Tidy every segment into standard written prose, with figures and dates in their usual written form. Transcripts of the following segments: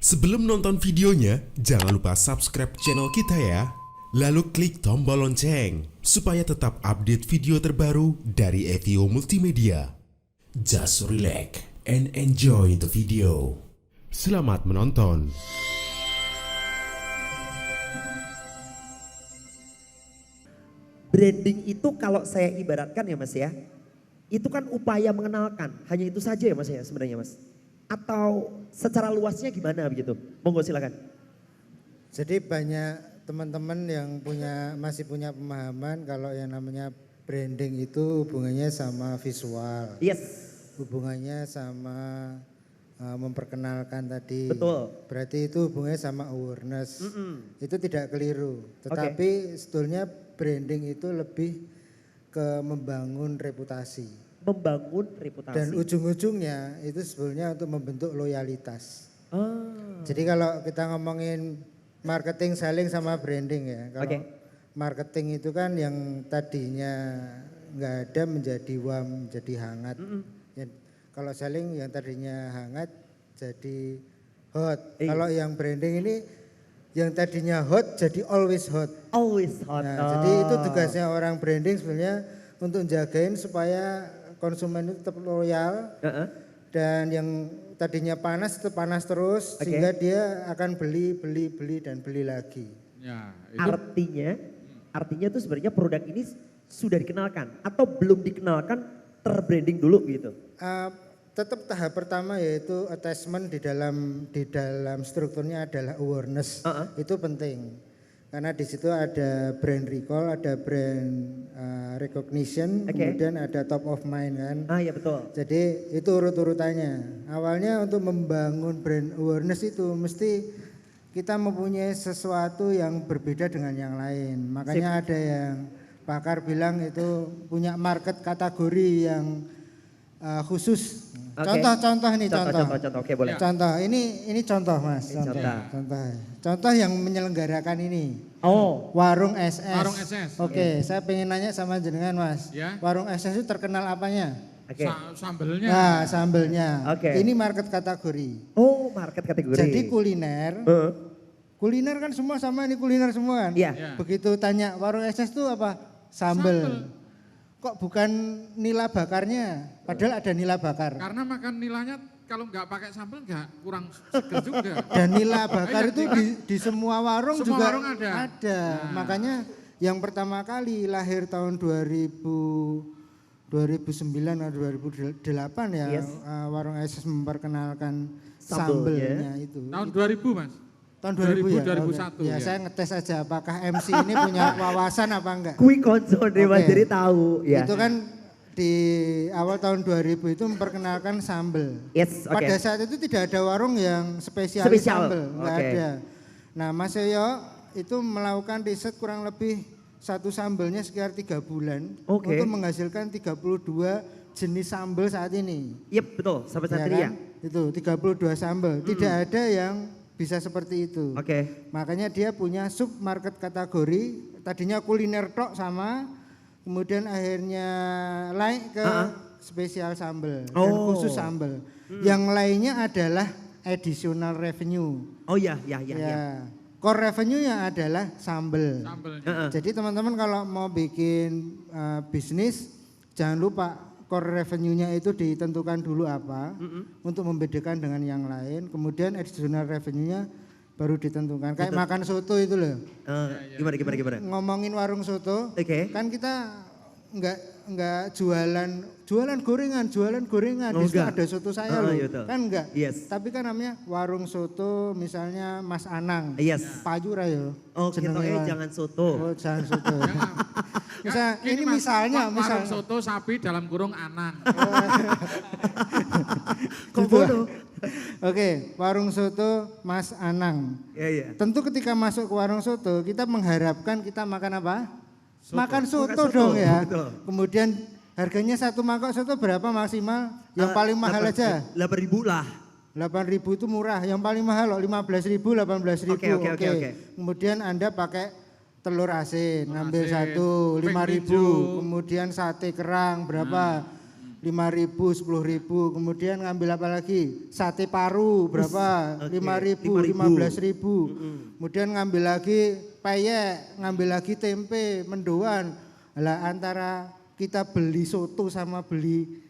Sebelum nonton videonya, jangan lupa subscribe channel kita ya. Lalu klik tombol lonceng supaya tetap update video terbaru dari Evio Multimedia. Just relax and enjoy the video. Selamat menonton. Branding itu kalau saya ibaratkan ya Mas ya, itu kan upaya mengenalkan, hanya itu saja ya Mas ya sebenarnya Mas? Atau secara luasnya gimana begitu? Monggo silakan. Jadi banyak teman-teman yang masih punya pemahaman kalau yang namanya branding itu hubungannya sama visual. Yes. Hubungannya sama memperkenalkan tadi. Betul. Berarti itu hubungannya sama awareness. Itu tidak keliru. Tetapi sebetulnya branding itu lebih ke membangun reputasi. Membangun reputasi. Dan ujung-ujungnya itu sebenarnya untuk membentuk loyalitas. Jadi kalau kita ngomongin marketing, selling sama branding ya. Kalau marketing itu kan yang tadinya nggak ada menjadi warm, menjadi hangat. Ya, kalau selling yang tadinya hangat jadi hot. Kalau yang branding ini yang tadinya hot jadi always hot. Always hot. Nah, jadi itu tugasnya orang branding sebenarnya untuk jagain supaya konsumen itu tetap loyal. Dan yang tadinya panas tetap panas terus sehingga dia akan beli dan beli lagi. Ya, itu. Artinya tuh sebenarnya produk ini sudah dikenalkan atau belum dikenalkan terbranding dulu gitu. Tetap tahap pertama yaitu attachment di dalam strukturnya adalah awareness. Itu penting. Karena di situ ada brand recall, ada brand recognition, kemudian ada top of mind kan. Iya betul. Jadi itu urut-urutannya. Awalnya untuk membangun brand awareness itu mesti kita mempunyai sesuatu yang berbeda dengan yang lain. Makanya ada yang pakar bilang itu punya market kategori yang khusus. Contoh nih. Contoh. Oke, boleh. Contoh, ini contoh Mas. Contoh yang menyelenggarakan ini. Warung SS. Warung SS. Oke, saya pengen nanya sama jenengan Mas. Ya. Warung SS itu terkenal apanya? Sambelnya. Nah, sambelnya. Ini market kategori. Market kategori. Jadi kuliner. Kuliner kan semua sama, ini kuliner semua kan? Iya. Begitu tanya warung SS itu apa? Sambel. Kok bukan nila bakarnya? Padahal ada nila bakar. Karena makan nilanya kalau nggak pakai sambal nggak kurang seger juga. Dan nila bakar itu di semua warung semua juga warung ada. Nah. Makanya yang pertama kali lahir tahun 2009 atau 2008 ya, warung SS memperkenalkan sambelnya itu. Tahun 2000 Mas? Tahun 2000 ya? 2001 ya. Saya ngetes aja apakah MC ini punya wawasan apa enggak. Kui konsul deh Mas, jadi tahu. Ya. Itu kan di awal tahun 2000 itu memperkenalkan sambel. Yes, Pada saat itu tidak ada warung yang spesial. Sambel, enggak ada. Nah Mas Yoyo itu melakukan riset kurang lebih satu sambelnya sekitar 3 bulan. Untuk menghasilkan 32 jenis sambel saat ini. Yep, betul, sampai saat ini ya. Itu 32 sambel, tidak ada yang bisa seperti itu. Makanya dia punya sub market kategori, tadinya kuliner tok sama, kemudian akhirnya naik ke spesial sambel dan khusus sambel. Yang lainnya adalah additional revenue. Ya. Core revenue-nya adalah sambel. Jadi teman-teman kalau mau bikin bisnis, jangan lupa core revenue-nya itu ditentukan dulu apa untuk membedakan dengan yang lain. Kemudian additional revenue-nya baru ditentukan. Kayak makan soto itu loh. Gimana? Ngomongin warung soto, kan kita enggak jualan gorengan. Di situ ada soto saya loh. Kan enggak. Tapi kan namanya warung soto misalnya Mas Anang. Payu rayo. Jangan soto. Jangan soto. Ini misalnya warung soto sapi dalam kurung Anang. Kok bodoh? Oke, warung soto Mas Anang. Tentu ketika masuk ke warung soto kita mengharapkan kita makan apa? Makan soto dong ya. Kemudian harganya satu mangkok soto berapa maksimal? Yang paling mahal aja? 8.000 lah. 8.000 itu murah, yang paling mahal loh 15.000, 18.000. Oke. Kemudian Anda pakai telur asin, ambil satu 5.000. Kemudian sate kerang berapa? 5.000, 10.000, kemudian ngambil apa lagi? Sate paru berapa? 5.000, 15.000. Kemudian ngambil lagi peyek, ngambil lagi tempe, mendoan. Lah antara kita beli soto sama beli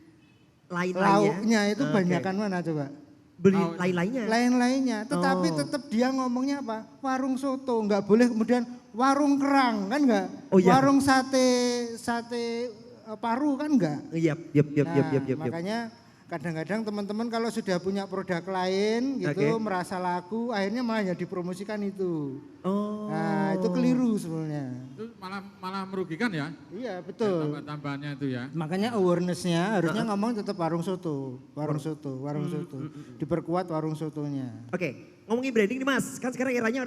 lauknya itu banyakan mana coba? Beli lain-lainnya. Lain-lainnya, tetapi tetap dia ngomongnya apa? Warung soto, nggak boleh kemudian warung kerang kan enggak? Warung sate paru kan enggak? Iya. Makanya kadang-kadang teman-teman kalau sudah punya produk lain gitu merasa laku, akhirnya malah dipromosikan itu. Nah itu keliru sebenarnya. Itu malah merugikan ya? Iya betul. Tambah-tambahannya itu ya. Makanya awarenessnya harusnya ngomong tetap warung soto. Diperkuat warung sotonya. Oke. Ngomongin branding nih Mas, kan sekarang eranya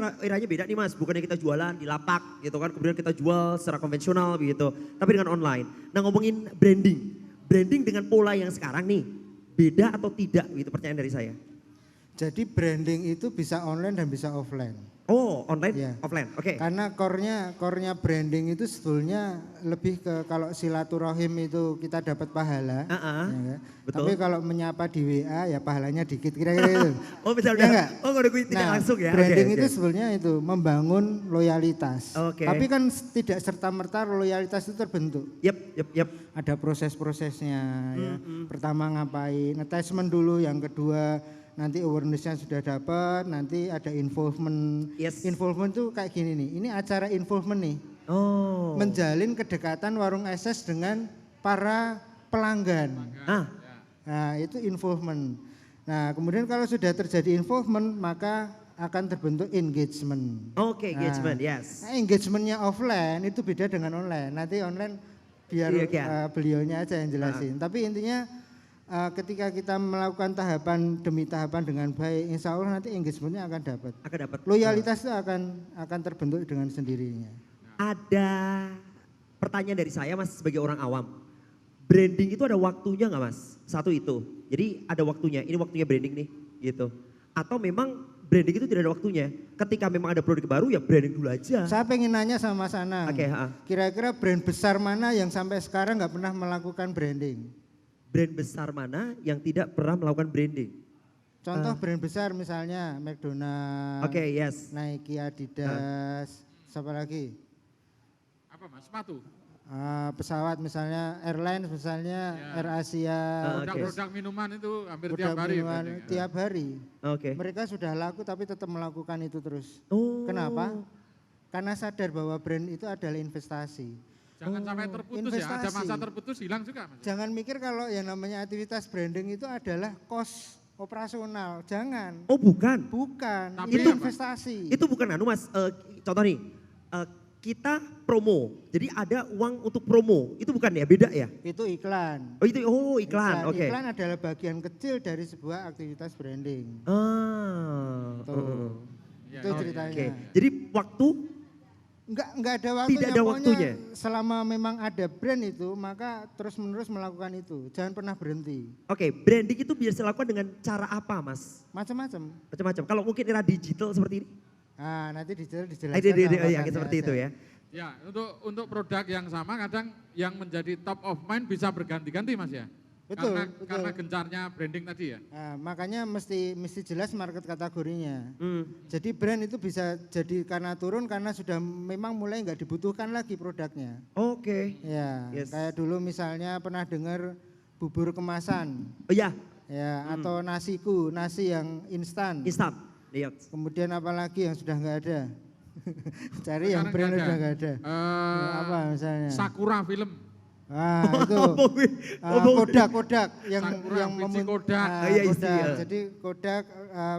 beda nih Mas, bukannya kita jualan di lapak gitu kan, kemudian kita jual secara konvensional begitu, tapi dengan online. Nah ngomongin branding dengan pola yang sekarang nih, beda atau tidak gitu pertanyaan dari saya. Jadi branding itu bisa online dan bisa offline. Oh online, ya. Offline, oke. Karena core-nya branding itu sebetulnya lebih ke kalau silaturahim itu kita dapat pahala. Ya, betul. Tapi kalau menyapa di WA ya pahalanya dikit kira-kira itu. Oh bisa ya udah tidak langsung ya. Branding itu sebetulnya itu membangun loyalitas. Oke. Tapi kan tidak serta-merta loyalitas itu terbentuk. Yep. Ada proses-prosesnya ya. Pertama ngapain, attachment dulu, yang kedua nanti awareness-nya sudah dapat, nanti ada involvement. Involvement tuh kayak gini nih, ini acara involvement nih. Menjalin kedekatan warung SS dengan para pelanggan. Nah itu involvement. Nah kemudian kalau sudah terjadi involvement maka akan terbentuk engagement. Engagement, yes. Nah, engagementnya offline itu beda dengan online. Nanti online biar beliaunya aja yang jelasin. Tapi intinya ketika kita melakukan tahapan demi tahapan dengan baik, insya Allah nanti engagementnya akan dapat. Loyalitas itu akan terbentuk dengan sendirinya. Ada pertanyaan dari saya Mas sebagai orang awam. Branding itu ada waktunya nggak Mas? Satu itu. Jadi ada waktunya. Ini waktunya branding nih, gitu. Atau memang branding itu tidak ada waktunya. Ketika memang ada produk baru ya branding dulu aja. Saya pengen nanya sama Mas Anang. Kira-kira brand besar mana yang sampai sekarang nggak pernah melakukan branding? Brand besar mana yang tidak pernah melakukan branding? Contoh brand besar misalnya McDonald, Nike, Adidas, siapa lagi? Apa Mas? Sepatu? Pesawat misalnya, airlines misalnya, AirAsia. Produk-produk minuman itu hampir tiap hari. Tiap hari. Mereka sudah laku tapi tetap melakukan itu terus. Kenapa? Karena sadar bahwa brand itu adalah investasi. Jangan sampai terputus ya, ada masa terputus hilang juga Mas. Jangan mikir kalau yang namanya aktivitas branding itu adalah cost operasional, jangan. Bukan? Bukan, tapi itu investasi. Itu bukan Mas, contoh nih, kita promo, jadi ada uang untuk promo, itu bukan ya, beda ya? Itu iklan. Iklan, oke. Iklan adalah bagian kecil dari sebuah aktivitas branding. Itu ceritanya. Jadi waktu? Enggak ada waktunya. Tidak ada waktunya. Selama memang ada brand itu, maka terus-menerus melakukan itu. Jangan pernah berhenti. Branding itu bisa dilakukan dengan cara apa Mas? Macam-macam. Kalau mungkin era digital seperti ini? Nanti dijelaskan. Seperti itu ya. Ya, untuk produk yang sama kadang yang menjadi top of mind bisa berganti-ganti Mas ya. Betul. Karena gencarnya branding tadi ya. Makanya mesti jelas market kategorinya. Jadi brand itu bisa jadi karena turun karena sudah memang mulai nggak dibutuhkan lagi produknya. Ya, kayak dulu misalnya pernah dengar bubur kemasan. Ya, atau nasi yang instan. Kemudian apalagi yang sudah nggak ada. Cari yang brand udah nggak ada. Apa misalnya? Sakura film. Itu Kodak yang Kodak. Jadi Kodak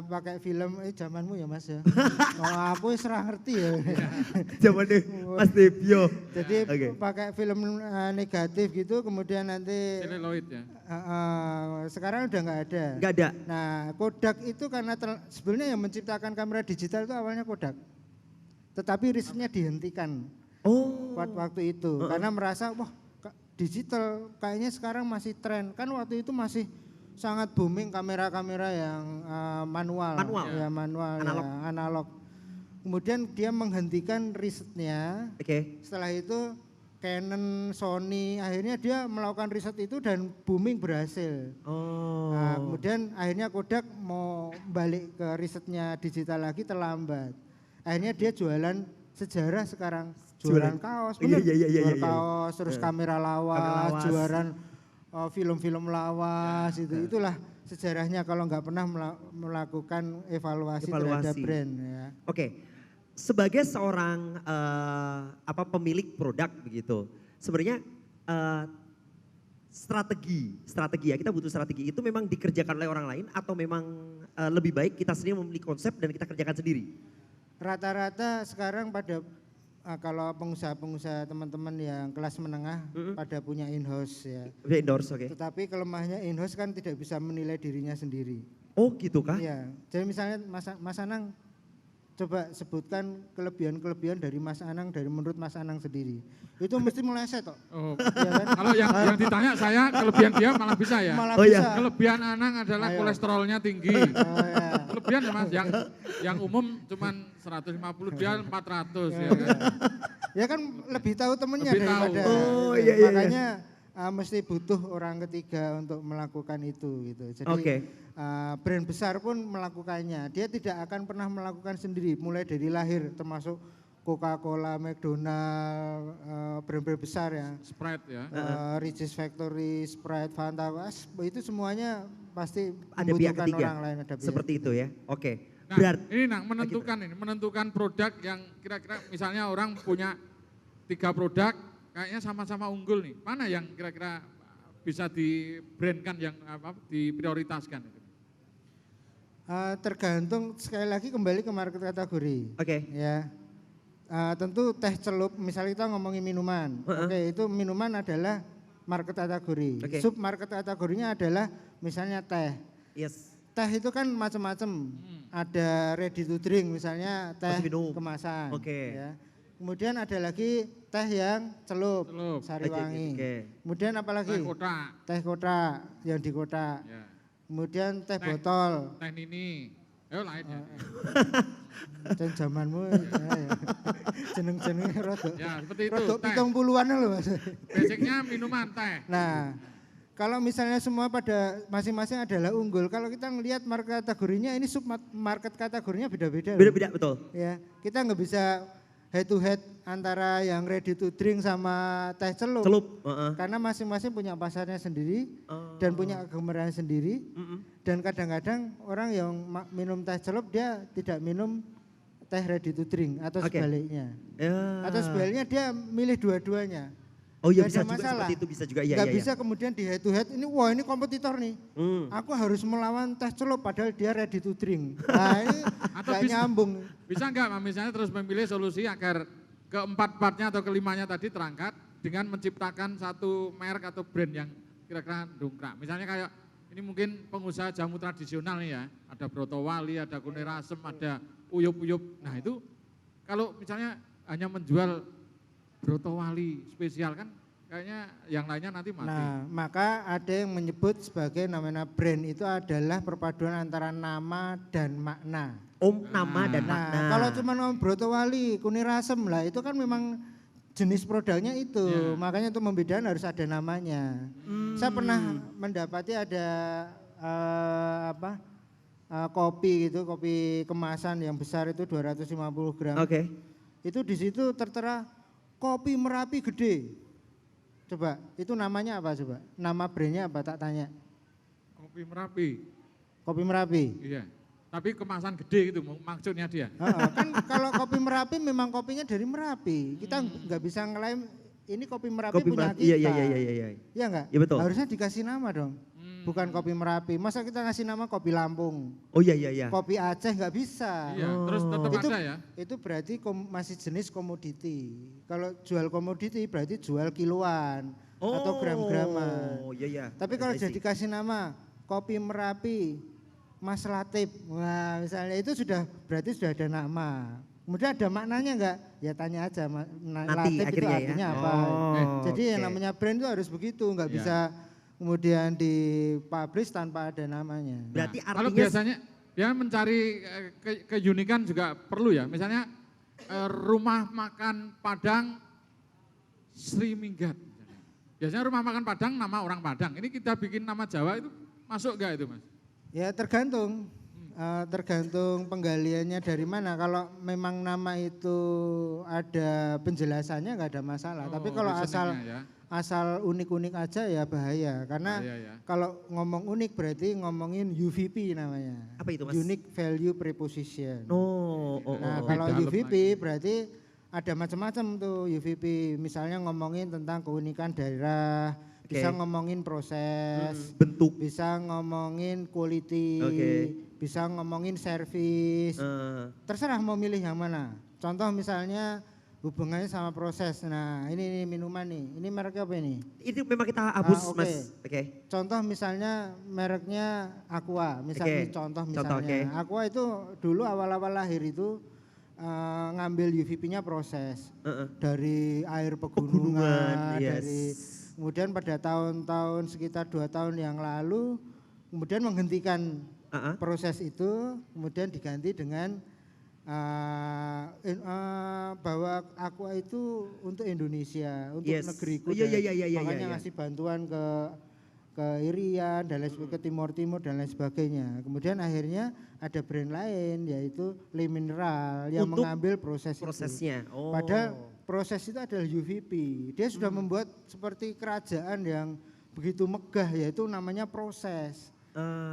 pakai film zamanmu ya Mas ya. Aku serah ngerti ya. Zamannya Mas Debio. Jadi pakai film negatif gitu kemudian nanti seluloid ya. Sekarang udah nggak ada. Nggak ada. Nah Kodak itu karena sebenarnya yang menciptakan kamera digital itu awalnya Kodak. Tetapi risetnya dihentikan. Waktu itu karena merasa digital kayaknya sekarang masih tren, kan waktu itu masih sangat booming kamera-kamera yang manual, analog. Kemudian dia menghentikan risetnya. Setelah itu Canon, Sony, akhirnya dia melakukan riset itu dan booming berhasil. Nah, kemudian akhirnya Kodak mau balik ke risetnya digital lagi terlambat. Akhirnya dia jualan sejarah sekarang, jualan kaos, bener? Jual kaos, terus kamera lawas, jualan film-film lawas, itulah sejarahnya kalau nggak pernah melakukan evaluasi terhadap brand. Ya. Oke. Sebagai seorang pemilik produk begitu, sebenarnya strategi ya, kita butuh strategi itu memang dikerjakan oleh orang lain atau memang lebih baik kita sendiri memiliki konsep dan kita kerjakan sendiri? Rata-rata sekarang pada kalau pengusaha-pengusaha teman-teman yang kelas menengah pada punya in-house ya. Punya in-house, oke. Tetapi kelemahannya in-house kan tidak bisa menilai dirinya sendiri. Oh gitu kah? Iya, jadi misalnya Mas Anang coba sebutkan kelebihan-kelebihan dari Mas Anang dari menurut Mas Anang sendiri. Itu mesti meleset kok. Oh. Ya kan? Kalau yang ditanya saya kelebihan dia malah bisa ya. Malah bisa. Kelebihan Anang adalah kolesterolnya tinggi. Ya. Kelebihan ya Mas, yang umum cuman 150 dia 400 ya kan. Ya kan lebih tahu temennya Lebih daripada. tahu. Oh, iya. Makanya mesti butuh orang ketiga untuk melakukan itu gitu. Jadi brand besar pun melakukannya. Dia tidak akan pernah melakukan sendiri mulai dari lahir termasuk Coca-Cola, McDonald, brand-brand besar ya. Sprite ya. Ricis Factory, Sprite, Fanta, itu semuanya pasti Ada pihak membutuhkan ketiga. orang lain. Ada pihak Seperti itu ya. Oke. Nah, Berarti ini menentukan produk yang kira-kira misalnya orang punya 3 produk kayaknya sama-sama unggul nih. Mana yang kira-kira bisa di-brandkan yang diprioritaskan? Tergantung sekali lagi kembali ke market kategori. Oke. Ya. Tentu teh celup, misalnya kita ngomongin minuman. Oke, itu minuman adalah market kategori. Sub market kategorinya adalah misalnya teh. Yes. Teh itu kan macam-macam. Ada ready to drink misalnya teh kemasan. Ya. Kemudian ada lagi teh yang celup. Sariwangi. Kemudian apalagi? Teh kotak yang di kotak. Ya. Kemudian teh botol. Teh nini. Ayo lainnya. Dan zamanmu jeneng-jenengnya rodok. Ya, seperti itu. Rodok 70-an loh Mas. Basicnya minuman teh. Nah, kalau misalnya semua pada masing-masing adalah unggul, kalau kita ngelihat market kategorinya ini sub market kategorinya beda-beda. Beda-beda betul. Ya, kita nggak bisa head to head antara yang ready to drink sama teh celup. Karena masing-masing punya pasarnya sendiri dan punya kegemaran sendiri. Dan kadang-kadang orang yang minum teh celup dia tidak minum teh ready to drink atau sebaliknya. Atau sebaliknya dia milih dua-duanya. Oh iya bisa juga masalah. Seperti itu bisa juga. Gak bisa kemudian di head to head ini wah ini kompetitor nih. Aku harus melawan teh celup padahal dia ready to drink. Nah ini gak nyambung. Bisa enggak misalnya terus memilih solusi agar keempat-empatnya atau kelimanya tadi terangkat dengan menciptakan satu merek atau brand yang kira-kira dongkrak. Misalnya kayak ini mungkin pengusaha jamu tradisional nih ya. Ada Broto Wali, ada Kunir Asem, ada Uyup-Uyup. Nah itu kalau misalnya hanya menjual Broto Wali spesial kan kayaknya yang lainnya nanti mati. Nah, maka ada yang menyebut sebagai namanya brand itu adalah perpaduan antara nama dan makna. Nama dan makna. Kalau cuma nama Broto Wali, Kunir Asem lah itu kan memang jenis produknya itu. Makanya untuk membedakan harus ada namanya. Saya pernah mendapati ada kopi gitu, kopi kemasan yang besar itu 250 gram. Itu di situ tertera kopi Merapi gede. Coba, itu namanya apa coba? Nama brandnya apa tak tanya? Kopi Merapi. Kopi Merapi? Iya, tapi kemasan gede gitu maksudnya dia. Kan kalau kopi Merapi memang kopinya dari Merapi. Kita nggak bisa ngeklaim ini kopi Merapi punya kita. Iya. Iya enggak? Iya betul. Harusnya dikasih nama dong. Bukan kopi Merapi. Masa kita ngasih nama kopi Lampung? Oh iya. Kopi Aceh nggak bisa. Iya, terus tetap ada ya. Itu berarti masih jenis komoditi. Kalau jual komoditi berarti jual kiloan atau gram-graman. Oh iya. Tapi kalau jadi kasih nama kopi Merapi Mas Latif, wah misalnya itu berarti sudah ada nama. Kemudian ada maknanya enggak? Ya tanya aja Latif itu artinya apa. Jadi yang namanya brand itu harus begitu, enggak bisa kemudian dipublish tanpa ada namanya. Berarti artinya kalau biasanya dia mencari keunikan juga perlu ya. Misalnya rumah makan Padang Sri Minggat. Biasanya rumah makan Padang nama orang Padang. Ini kita bikin nama Jawa itu masuk nggak itu Mas? Ya tergantung, tergantung penggaliannya dari mana. Kalau memang nama itu ada penjelasannya nggak ada masalah. Tapi kalau reasoningnya ya. asal unik-unik aja ya bahaya. Karena Ya. kalau ngomong unik berarti ngomongin UVP namanya. Apa itu, Mas? Unique Value Preposition. Nah kalau Dalam UVP lagi. berarti ada macam-macam tuh UVP. Misalnya ngomongin tentang keunikan daerah, bisa ngomongin proses, bentuk. bisa ngomongin quality, bisa ngomongin service. Terserah mau milih yang mana. Contoh misalnya hubungannya sama proses. Nah ini minuman nih, ini mereknya apa ini? Itu memang kita hapus Oke. Mas. Oke. Contoh misalnya mereknya Aqua, misalnya contoh misalnya. Aqua itu dulu awal-awal lahir itu ngambil UVP-nya proses dari air pegunungan, dari kemudian pada tahun-tahun sekitar 2 tahun yang lalu kemudian menghentikan proses itu, kemudian diganti dengan bahwa Aqua itu untuk Indonesia, untuk negeriku, makanya ngasih bantuan ke Irian dan lain sebagainya, ke Timur Timur dan lain sebagainya. Kemudian akhirnya ada brand lain yaitu Le Mineral yang untuk mengambil prosesnya. Padahal proses itu adalah UVP. Dia sudah membuat seperti kerajaan yang begitu megah, yaitu namanya proses.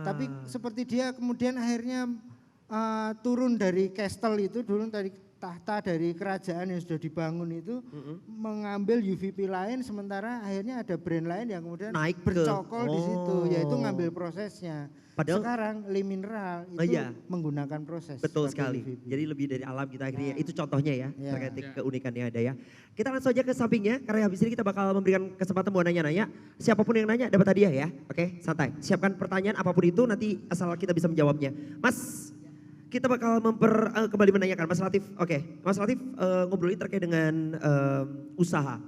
Tapi seperti dia kemudian akhirnya turun dari castle itu, dulu dari tahta dari kerajaan yang sudah dibangun itu, mengambil UVP lain, sementara akhirnya ada brand lain yang kemudian naik bercokol di situ, yaitu ngambil prosesnya. Padahal sekarang Le Mineral itu menggunakan proses. Betul sekali. UVP. Jadi lebih dari alam kita akhirnya. Itu contohnya ya, terkait keunikan yang ada ya. Kita langsung aja ke sampingnya, karena habis ini kita bakal memberikan kesempatan buat nanya-nanya. Siapapun yang nanya dapat hadiah ya. Oke, santai. Siapkan pertanyaan apapun itu, nanti asal kita bisa menjawabnya. Mas, kita bakal kembali menanyakan Mas Latif. Oke, Mas Latif ngobrolin terkait dengan usaha.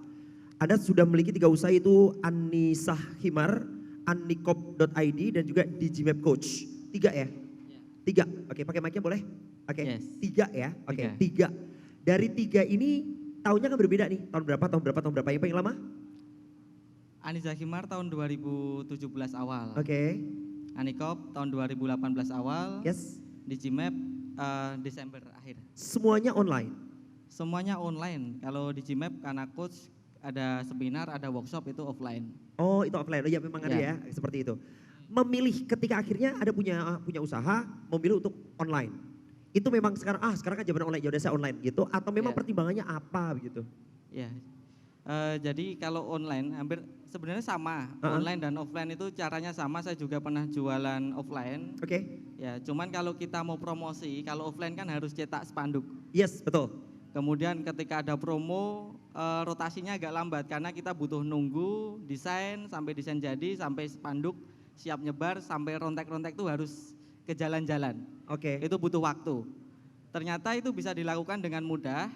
Anda sudah memiliki 3 usaha, itu Anissa Himar, Annikop.id dan juga Digimap Coach. 3 ya? 3. Oke, pakai mic-nya boleh? Oke. 3 ya. Oke, 3. Dari 3 ini tahunnya kan berbeda nih. Tahun berapa? Yang paling lama? Anissa Himar tahun 2017 awal. Oke. Annikop tahun 2018 awal. Yes. Digimap Desember akhir. Semuanya online? Semuanya online. Kalau Digimap karena coach ada seminar, ada workshop itu offline. Oh itu offline, ya memang ada ya seperti itu. Memilih ketika akhirnya ada punya usaha, memilih untuk online. Itu memang sekarang kan zaman online, ya udah saya online gitu. Atau memang pertimbangannya apa begitu? Ya, jadi kalau online hampir sebenarnya sama. Online dan offline itu caranya sama, saya juga pernah jualan offline. Oke. Ya, cuman kalau kita mau promosi, kalau offline kan harus cetak spanduk. Yes, betul. Kemudian ketika ada promo, rotasinya agak lambat karena kita butuh nunggu desain, sampai desain jadi, sampai spanduk siap nyebar, sampai rontek-rontek itu harus ke jalan-jalan. Oke. Itu butuh waktu. Ternyata itu bisa dilakukan dengan mudah,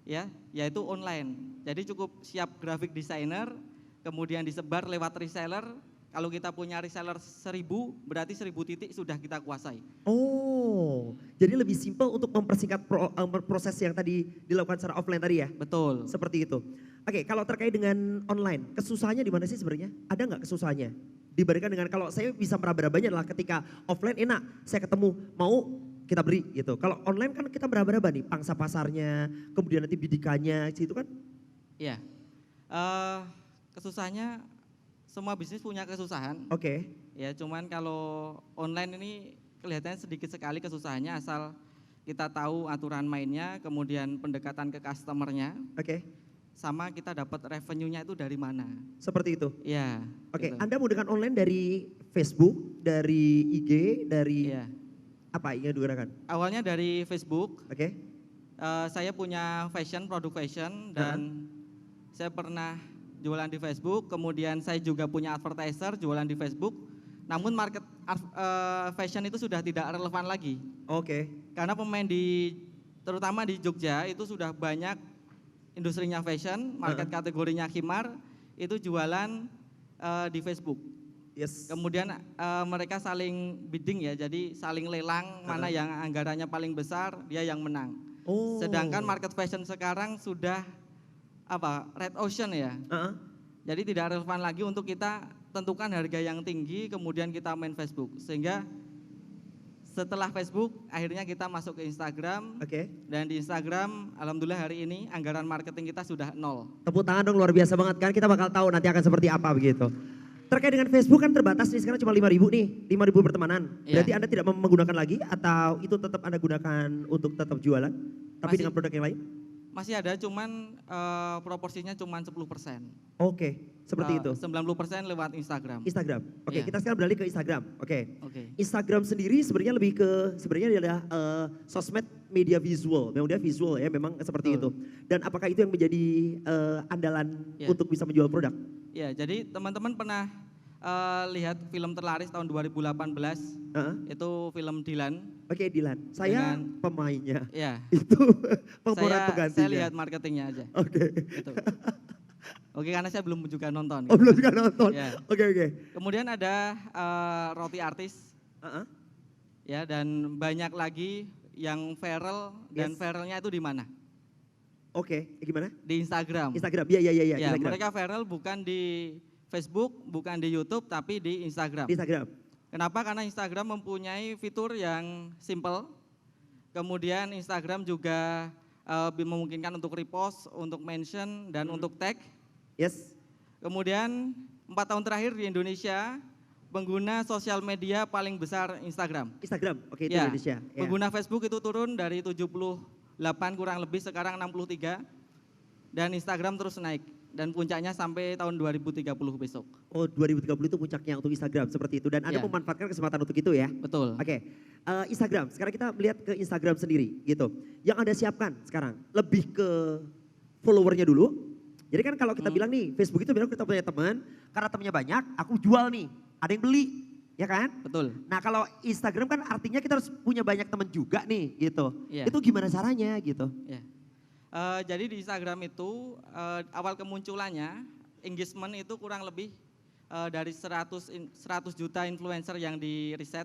ya, yaitu online. Jadi cukup siap graphic designer, kemudian disebar lewat reseller. Kalau kita punya reseller 1000, berarti 1000 titik sudah kita kuasai. Oh, jadi lebih simpel untuk mempersingkat proses yang tadi dilakukan secara offline tadi ya? Betul. Seperti itu. Oke, kalau terkait dengan online, kesusahannya di mana sih sebenarnya? Ada nggak kesusahannya? Dibandingkan dengan kalau saya bisa meraba-rabanya adalah ketika offline enak, saya ketemu mau kita beri gitu. Kalau online kan kita meraba-raba nih, pangsa pasarnya, kemudian nanti bidikannya, gitu kan? Iya. Kesusahannya semua bisnis punya kesusahan. Oke. Ya, cuman kalau online ini kelihatannya sedikit sekali kesusahannya asal kita tahu aturan mainnya, kemudian pendekatan ke customernya. Oke. Sama kita dapat revenue-nya itu dari mana. Seperti itu? Iya. Oke, gitu. Anda menggunakan online dari Facebook, dari IG, dari apa yang digunakan? Awalnya dari Facebook. Oke. Saya punya produk fashion dan saya pernah jualan di Facebook, kemudian saya juga punya advertiser jualan di Facebook, namun market fashion itu sudah tidak relevan lagi. Oke. Karena pemain terutama di Jogja itu sudah banyak industrinya fashion, market kategorinya khimar, itu jualan di Facebook. Yes. Kemudian mereka saling bidding ya, jadi saling lelang mana yang anggarannya paling besar, dia yang menang. Sedangkan market fashion sekarang sudah red ocean ya. Heeh. Jadi tidak relevan lagi untuk kita tentukan harga yang tinggi kemudian kita main Facebook. Sehingga setelah Facebook akhirnya kita masuk ke Instagram. Oke. Dan di Instagram alhamdulillah hari ini anggaran marketing kita sudah 0. Tepuk tangan dong, luar biasa banget kan. Kita bakal tahu nanti akan seperti apa begitu. Terkait dengan Facebook kan terbatas nih, sekarang cuma 5.000 nih, 5.000 pertemanan. Iya. Berarti Anda tidak menggunakan lagi atau itu tetap Anda gunakan untuk tetap jualan, tapi Masih. dengan produk yang lain? Masih ada cuman proporsinya cuman 10%. Oke, seperti itu. 90% lewat Instagram. Instagram. Oke, Iya. kita sekarang beralih ke Instagram. Oke. Oke. Instagram sendiri sebenarnya lebih ke sebenarnya adalah sosmed media visual. Memang dia visual ya, memang seperti itu. Betul. Dan apakah itu yang menjadi andalan Iya. untuk bisa menjual produk? Ya, jadi teman-teman pernah lihat film terlaris tahun 2018 Heeh. itu film Dilan. Oke, Dilan. Saya Dengan- pemainnya. Ya. Itu pemeran Saya penggantinya. lihat marketingnya aja. Oke. Gitu. Oke, karena saya belum juga nonton. Oh, belum juga nonton. Ya. Oke, oke. Kemudian ada roti artis Heeh. ya, dan banyak lagi yang viral, dan Yes. viralnya itu di mana? Oke, gimana? Di Instagram. Instagram. Iya, iya, iya, Ya, Instagram. mereka viral bukan di Facebook, bukan di YouTube, tapi di Instagram. Di Instagram. Kenapa? Karena Instagram mempunyai fitur yang simple. Kemudian Instagram juga memungkinkan untuk repost, untuk mention, dan untuk tag. Yes. Kemudian 4 tahun terakhir di Indonesia, pengguna sosial media paling besar Instagram. Instagram. Oke, itu Ya, Indonesia. Ya. pengguna Facebook itu turun dari 78 kurang lebih, sekarang 63. Dan Instagram terus naik. Dan puncaknya sampai tahun 2030 besok. Oh, 2030 itu puncaknya untuk Instagram seperti itu. Dan Anda Ya. memanfaatkan kesempatan untuk itu ya. Betul. Oke, Instagram. Sekarang kita melihat ke Instagram sendiri gitu. Yang Anda siapkan sekarang lebih ke followernya dulu. Jadi kan kalau kita bilang nih, Facebook itu bilang kita punya teman, karena temannya banyak, aku jual nih, ada yang beli, ya kan? Betul. Nah kalau Instagram kan artinya kita harus punya banyak teman juga nih gitu. Iya. Itu gimana caranya gitu? Ya. Jadi di Instagram itu awal kemunculannya engagement itu kurang lebih dari 100 juta influencer yang di riset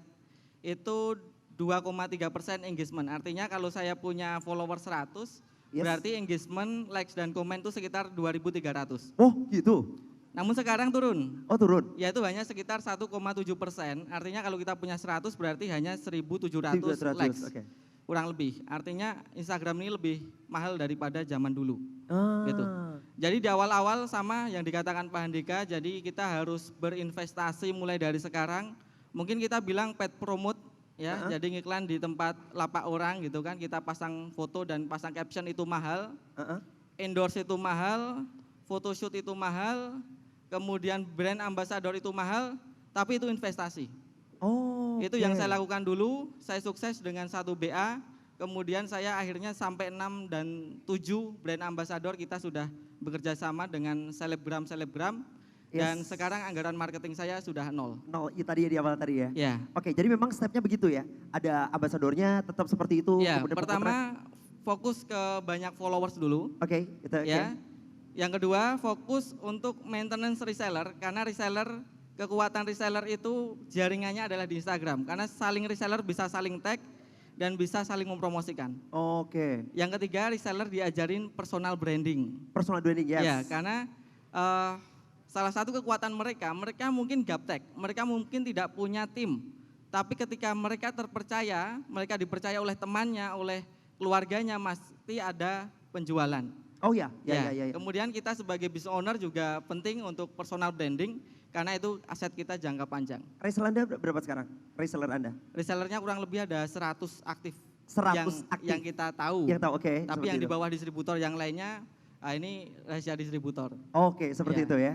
itu 2,3% engagement. Artinya kalau saya punya follower 100, Yes. berarti engagement, likes dan komen itu sekitar 2.300. Oh gitu? Namun sekarang turun, Oh turun? yaitu hanya sekitar 1,7%. Artinya kalau kita punya 100 berarti hanya 1.700 likes. Oke. Kurang lebih. Artinya Instagram ini lebih mahal daripada zaman dulu. Ah. Gitu. Jadi di awal-awal sama yang dikatakan Pak Handika, jadi kita harus berinvestasi mulai dari sekarang. Mungkin kita bilang paid promote ya, jadi ngiklan di tempat lapak orang gitu kan, kita pasang foto dan pasang caption itu mahal, endorse itu mahal, photoshoot itu mahal, kemudian brand ambassador itu mahal, tapi itu investasi. Oh. Itu yang saya lakukan dulu, saya sukses dengan 1 BA, kemudian saya akhirnya sampai 6 dan 7 brand ambassador kita sudah bekerja sama dengan selebgram, dan Yes. sekarang anggaran marketing saya sudah 0. Nol, itu tadi di awal tadi ya. Ya, Oke, jadi memang stepnya begitu ya. Ada ambasadornya tetap seperti itu. ya kemudian pertama fokus ke banyak followers dulu, Oke, itu ya. Yang kedua fokus untuk maintenance reseller, karena kekuatan reseller itu jaringannya adalah di Instagram, karena saling reseller bisa saling tag dan bisa saling mempromosikan. Oke. Yang ketiga, reseller diajarin personal branding. Personal branding, yes. Ya, karena salah satu kekuatan mereka mungkin gaptek, mereka mungkin tidak punya tim. Tapi ketika mereka terpercaya, mereka dipercaya oleh temannya, oleh keluarganya, pasti ada penjualan. Oh ya, ya. Kemudian kita sebagai business owner juga penting untuk personal branding, karena itu aset kita jangka panjang. Reseller Anda berapa sekarang? Reseller Anda? Resellernya kurang lebih ada 100 aktif. 100 aktif. Yang kita tahu. Yang tahu, oke. Tapi seperti yang di itu. bawah distributor yang lainnya, ini rahasia distributor. Oke, seperti Ya. itu ya.